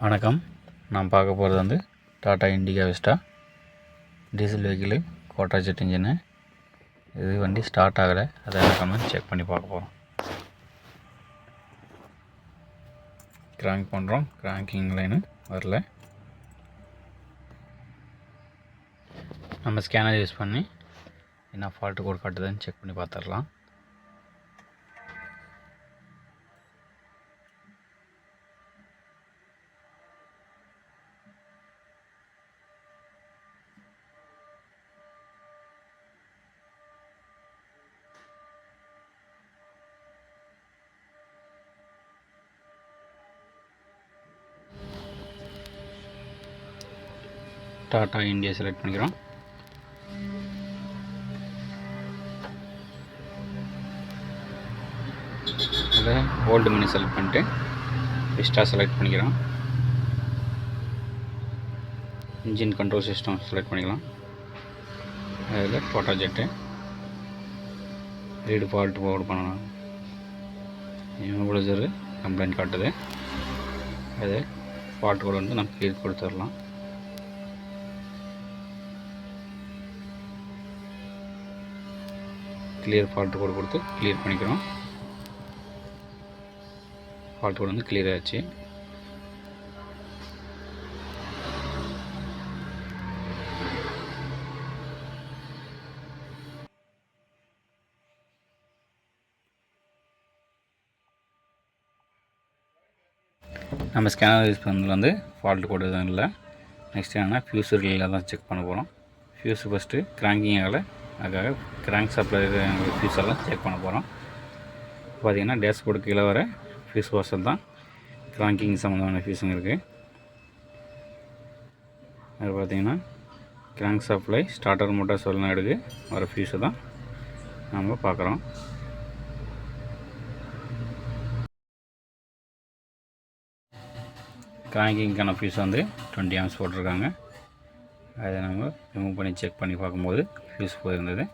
வணக்கம். நான் பார்க்க போகிறது வந்து Tata Indica Vista diesel vehicle quadrajet engine. இது வண்டி ஸ்டார்ட் ஆகலை, அதை நம்ம செக் பண்ணி பார்க்க போகிறோம். கிராங்க் பண்ணுறோம், கிராங்கிங் லைனு வரல. நம்ம ஸ்கேனர் யூஸ் பண்ணி என்ன ஃபால்ட்டு கோட் காட்டுதுன்னு செக் பண்ணி பார்த்துடலாம். டாடா இந்தியா செலக்ட் பண்ணிக்கிறோம். அதில் ஓல்டு மெனு செலக்ட் பண்ணிட்டு விஸ்டா செலக்ட் பண்ணிக்கிறோம். இன்ஜின் கண்ட்ரோல் சிஸ்டம் செலக்ட் பண்ணிக்கலாம். அதில் quadrajet read fault board பண்ணலாம். இவ்வளோ கம்ப்ளைண்ட் காட்டுது. அது ஃபால்ட் கோடு வந்து நம்ம கிளியர் கொடுத்துடலாம். கிளியர் ஃபால்ட் கோடு கொடுத்து கிளியர் பண்ணிக்கிறோம். ஃபால்ட் கோடு வந்து கிளியர் ஆச்சு. நம்ம ஸ்கேனர் யூஸ் பண்ணதில் வந்து ஃபால்ட் கோடு எதுவும் இல்லை. நெக்ஸ்ட் என்னென்னா ஃபியூஸ் ரிலேயில் தான் செக் பண்ண போகிறோம். ஃபியூஸ் ஃபஸ்ட்டு கிராங்கிங் ஆகலை, அதுக்காக கிராங்க் சப்ளை ஃபியூஸ் எல்லாம் செக் பண்ண போகிறோம். பார்த்திங்கன்னா டேஷ்போர்டு கீழே வர ஃபியூஸ் வாசல் தான் கிராங்கிங் சம்மந்தமான ஃபியூஸுங்க இருக்குது. அது பார்த்திங்கன்னா கிராங்க் சப்ளை ஸ்டார்டர் மோட்டார் சொலினாய்டுக்கு வர ஃபியூஸை தான் நம்ம பார்க்குறோம். கிராங்கிங்கான ஃபியூஸ் வந்து 20 ஆம்ஸ் போட்டிருக்காங்க. அதை நம்ம ரிமூவ் பண்ணி செக் பண்ணி பார்க்கும்போது ஃபியூஸ் போயிருந்தது.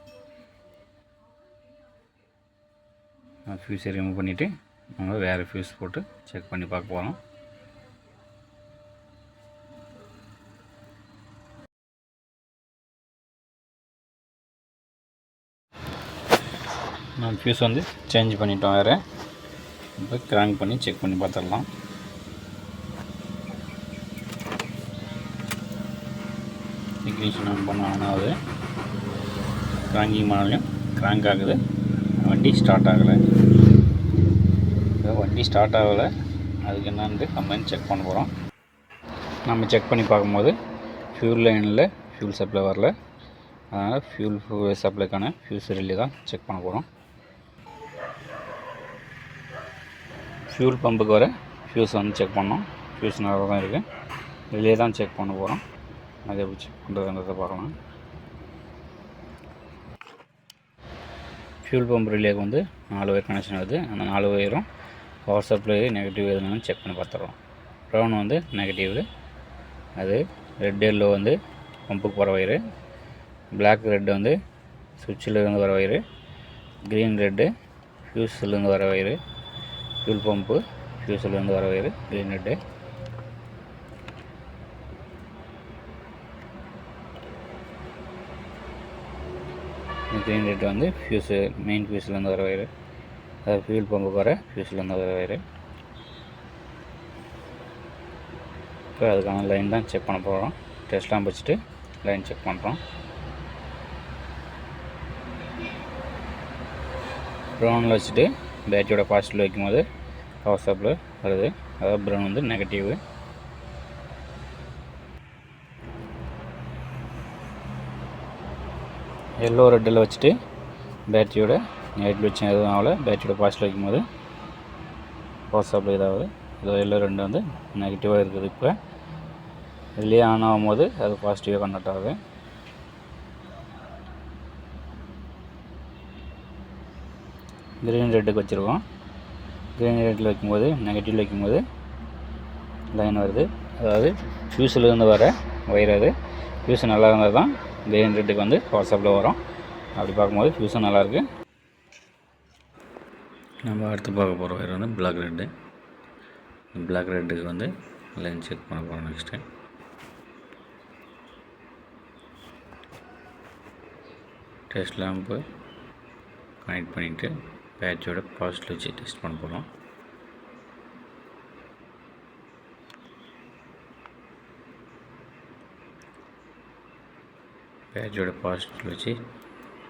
ஃபியூஸை ரிமூவ் பண்ணிவிட்டு நம்ம வேறு ஃபியூஸ் போட்டு செக் பண்ணி பார்க்க போகிறோம். நம்ம ஃபியூஸ் வந்து சேஞ்ச் பண்ணிட்டோம் வேறு. இப்போ கிராங்க் பண்ணி செக் பண்ணி பார்த்துடலாம். இக்னிஷன் ஆன் பண்ண ஆனாவது கிராங்கிங் பண்ணாலையும் கிராங்க் ஆகுது. வண்டி ஸ்டார்ட் ஆகலை. வண்டி ஸ்டார்ட் ஆகலை, அதுக்கு என்னான்னு கம்பெனி செக் பண்ண போகிறோம். நம்ம செக் பண்ணி பார்க்கும்போது ஃபியூல் லைனில் ஃபியூல் சப்ளை வரல. அதனால் ஃபியூல் சப்ளைக்கான ஃபியூஸ் ரிலே தான் செக் பண்ண போகிறோம். ஃபியூல் பம்புக்கு வர ஃபியூஸ் வந்து செக் பண்ணோம். ஃபியூஸ் நல்லா தான் இருக்குது. ரிலே தான் செக் பண்ண போகிறோம். அதை எப்படி செக் பண்ணுறதுன்றதை பார்க்கலாம். ஃபியூல் பம்ப் ரிலேக்கு வந்து 4 ஒயர் கனெக்ஷன் வருது. அந்த 4 ஒயரும் பவர் சப்ளை நெகட்டிவ் எதுனாலும் செக் பண்ணி பார்த்துடுறோம். ப்ரௌன் வந்து நெகட்டிவ், அது ரெட் எல்லோ வந்து பம்புக்கு போகிற ஒயரு, பிளாக் ரெட் வந்து சுவிட்சிலேருந்து வர ஒயரு, க்ரீன் ரெட்டு ஃபியூஸ்லேருந்து வர ஒயரு, ஃபியூல் பம்பு ஃபியூஸ்லேருந்து வர wire green red. Green red வந்து ஃபியூஸு மெயின் ஃபியூஸ்லேருந்து வர ஒயரு, அதாவது ஃபியூல் பம்புக்கு வர ஃபியூஸ்லேருந்து வர ஒயரு. இப்போ அதுக்கான லைன் தான் செக் பண்ண போகிறோம். டெஸ்ட்லாம் வச்சுட்டு லைன் செக் பண்ணுறோம். ப்ரௌனில் வச்சுட்டு பேட்டரியோட பாசிட்டிவ் வைக்கும்போது பவர் சப்ளை வருது. அதாவது ப்ரௌன் வந்து நெகட்டிவ். எல்லோ ரெட்டில் வச்சுட்டு பேட்டரியோட நெகட்டிவ் வச்சு எதுவும் ஆகலை. பேட்டரியோட பாசிட்டிவ் வைக்கும்போது பவர் சப்ளை இதாகுது. இதோ எல்லோ ரெண்டு வந்து நெகட்டிவாக இருக்குது. இப்போ இதுலேயே ஆன் ஆகும்போது அது பாசிட்டிவாக கன்வெர்ட் ஆகுது. க்ரீன் ரெட்டுக்கு வச்சுருக்கோம். க்ரீன் ரெட்டில் வைக்கும்போது நெகட்டிவ் வைக்கும்போது லைன் வருது. அதாவது ஃபியூஸ்லேருந்து வர ஒயர். அது ஃபியூஸ் நல்லா இருந்தால் தான் க்ரீன் ரெட்டுக்கு வந்து பவர் சப்ளை வரும். அப்படி பார்க்கும்போது ஃபியூஸும் நல்லாயிருக்கு. நம்ம அடுத்து பார்க்க போகிற ஒயர் வந்து பிளாக் ரெட்டு. பிளாக் ரெட்டுக்கு வந்து லைன் செக் பண்ண போகிறோம். நெக்ஸ்ட்டு டெஸ்ட் லேம்பு கனெக்ட் பண்ணிவிட்டு பேட்சோட பாசிட்டிவ் வச்சு டெஸ்ட் பண்ண போகிறோம். பேட்சோட பாசிட்டிவ் வச்சு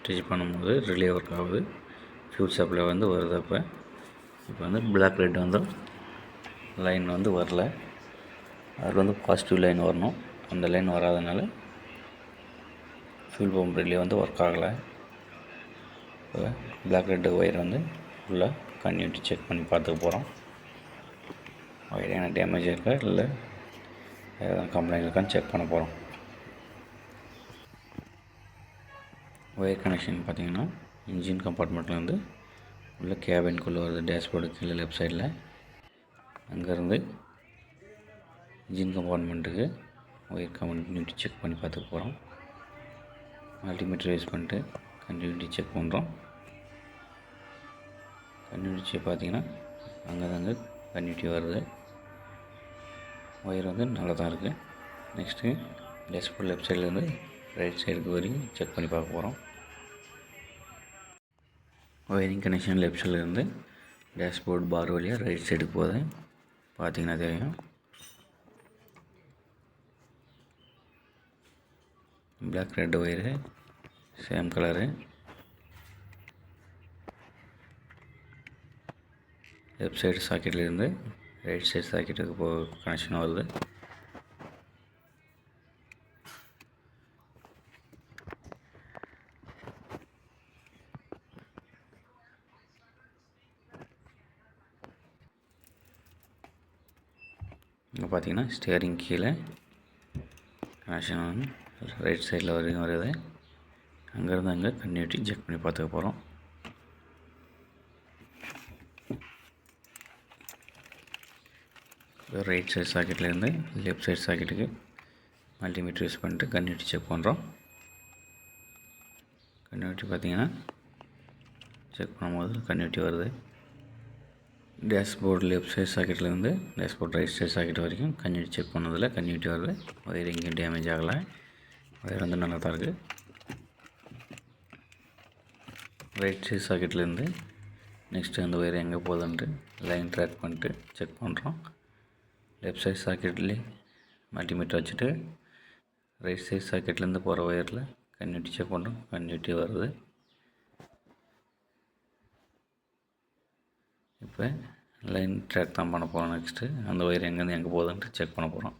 டெஸ்ட் பண்ணும்போது ரிலே ஒர்க் ஆகுது. ஃபியூல் சப்ளை வந்து வருது. இப்போ வந்து பிளாக் ரெட் வந்து லைன் வந்து வரல. அதில் வந்து பாசிட்டிவ் லைன் வரணும். அந்த லைன் வராதனால ஃபியூல் பம்ப் ரிலே வந்து ஒர்க் ஆகலை. இப்போ பிளாக் ரெட் ஒயர் வந்து ஃபுல்லாக கன்டினியூட்டி செக் பண்ணி பார்த்துக்க போகிறோம். ஒயர் என்ன டேமேஜ் இருக்கா இல்லை ஏதாவது கம்ப்ளைண்ட் இருக்கான்னு செக் பண்ண போகிறோம். ஒயர் கனெக்ஷன் பார்த்திங்கன்னா இன்ஜின் கம்பார்ட்மெண்ட்டில் வந்து உள்ள கேபின்குள்ளே வருது. டேஷ்போர்டு கீழே லெஃப்ட் சைடில். அங்கேருந்து இன்ஜின் கம்பார்ட்மெண்ட்டுக்கு ஒயர் கன்டினியூட்டி செக் பண்ணி பார்த்துக்க போகிறோம். மல்டிமீட்டர் யூஸ் பண்ணிட்டு கன்டினியூட்டி செக் பண்ணுறோம். கன்டினியூட்டி செக் பார்த்திங்கன்னா அங்கே கன்டினியூட்டி வருது. ஒயர் வந்து நல்லா தான் இருக்குது. நெக்ஸ்ட்டு டேஷ்போர்டு லெஃப்ட் சைட்லேருந்து ரைட் சைடுக்கு வரையும் செக் பண்ணி பார்க்க போகிறோம். ஒயரிங் கனெக்ஷன் லெஃப்ட் சைட்லேருந்து டேஷ்போர்டு பார் வழியாக ரைட் சைடுக்கு போகுது. பார்த்திங்கன்னா தெரியும். Black red wire same colour. Left side சாக்கெட்லேருந்து ரைட் சைடு சாக்கெட்டுக்கு கனெக்ஷன் வருது. இங்கே பார்த்தீங்கன்னா ஸ்டியரிங் கீழே கனெக்ஷன் வந்து ரைட் சைடில் வரைக்கும் வருது. அங்கேருந்து அங்கே கன்டினியூட்டி செக் பண்ணி பார்த்துக்க போகிறோம். ரைட் சைடு சாக்கெட்லேருந்து லெஃப்ட் சைடு சாக்கெட்டுக்கு மல்டிமீட்டர் யூஸ் பண்ணிட்டு கன்டினியூட்டி செக் பண்ணுறோம். கன்டினியூட்டி பார்த்திங்கன்னா செக் பண்ணும்போது கன்டினியூட்டி வருது. டேஷ்போர்டு லெஃப்ட் சைடு சாக்கெட்லேருந்து டேஷ்போர்டு ரைட் சைடு சாக்கெட் வரைக்கும் கன்டினியூட்டி செக் பண்ணதில் கன்டினியூட்டி வருது. ஒயர் எங்கேயும் டேமேஜ் ஆகலை. ஒயர் வந்து நல்லா தான் இருக்குது. ரைட் சைடு சாக்கெட்லேருந்து நெக்ஸ்ட்டு அந்த ஒயர் எங்கே போகுதுன்ட்டு லைன் ட்ராக் பண்ணிட்டு செக் பண்ணுறோம். லெஃப்ட் சைடு சாக்கெட்லேயே மல்டிமீட்டர் வச்சுட்டு ரைட் சைடு சாக்கெட்லேருந்து போகிற ஒயரில் கன்டினியூட்டி செக் பண்ணுறோம். கன்டினியூட்டி வருது. இப்போ லைன் ட்ராக் தான் பண்ண போகிறோம். நெக்ஸ்ட்டு அந்த ஒயர் எங்கேருந்து எங்கே போகுதுன்ட்டு செக் பண்ண போகிறோம்.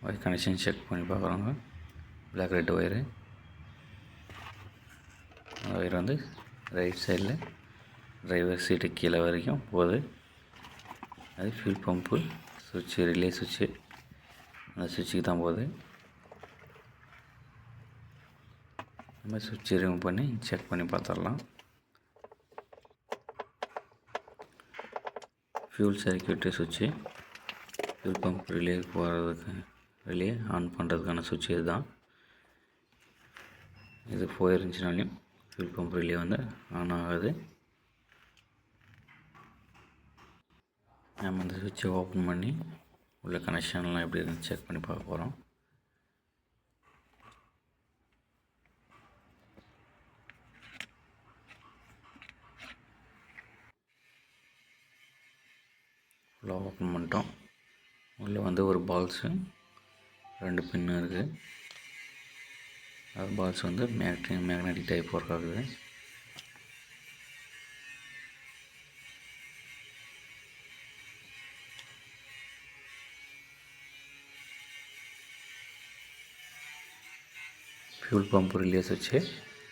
ஒயர் கனெக்ஷன் செக் பண்ணி பார்க்குறோங்க. Black red wire. ஒயர் வந்து ரைட் சைடில் டிரைவர் சீட்டு கீழே வரைக்கும் போகுது. அது ஃபியூல் பம்பு சுவிட்சு, ரிலே சுவிட்சு, அந்த சுவிட்சுக்கு தான் போகுது. நம்ம சுவிட்சை ரிமூவ் பண்ணி செக் பண்ணி பார்த்துடலாம். ஃபியூல் சர்க்யூட்டு சுவிட்சு, ஃபியூல் பம்ப் ரிலே போகிறதுக்கு ரிலே ஆன் பண்ணுறதுக்கான சுவிட்ச் இது தான். இது போயிருந்துச்சுனாலையும் ஃபியூல் பம்ப் ரிலே வந்து ஆன் ஆகாது. நம்ம இந்த சுவிட்சை ஓப்பன் பண்ணி உள்ள கனெக்ஷன்லாம் எப்படி இருக்குன்னு செக் பண்ணி பார்க்க போகிறோம். உள்ளே ஓப்பன் பண்ணிட்டோம். உள்ளே வந்து ஒரு பால்ஸு 2 பின்னு இருக்குது. அது பால்ஸ் வந்து மேக்னெட்டிக் டைப் ஒர்க் ஆகுது. ஃபியூல் பம்ப் ரிலேஸ் வச்சு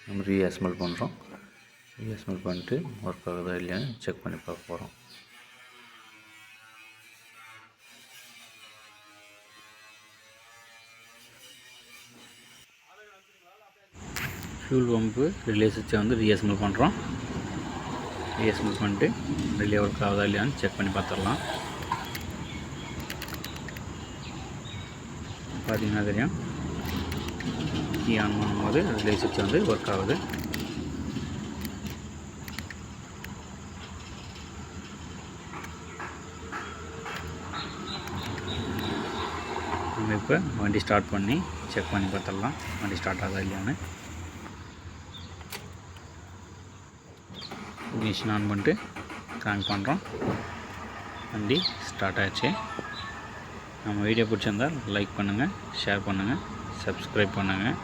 நம்ம ரீஅசெம்பிள் பண்ணுறோம். ரீஅசெம்பிள் பண்ணிட்டு ஒர்க் ஆகுதா இல்லையான்னு செக் பண்ணி பார்க்க போகிறோம். ஃபியூல் பம்பு ரிலே சுவிட்சை வந்து ரீஅசெம்பிள் பண்ணுறோம். ரீஅசெம்பிள் பண்ணிட்டு ரிலே ஒர்க் ஆகுதா இல்லையான்னு செக் பண்ணி பார்த்துடலாம். பார்த்திங்கன்னா தெரியும், கீ ஆன் பண்ணும்போது ரிலே சுவிட்ச் வந்து ஒர்க் ஆகுது. நம்ம இப்போ வண்டி ஸ்டார்ட் பண்ணி செக் பண்ணி பார்த்துடலாம் வண்டி ஸ்டார்ட் ஆகுதா இல்லையான்னு. மிஷின் ஆன் பண்ணிட்டு கிராங்க் பண்ணுறோம். வண்டி ஸ்டார்ட் ஆகிடுச்சு. நம்ம வீடியோ பிடிச்சிருந்தால் லைக் பண்ணுங்கள், ஷேர் பண்ணுங்கள், சப்ஸ்கிரைப் பண்ணுங்கள்.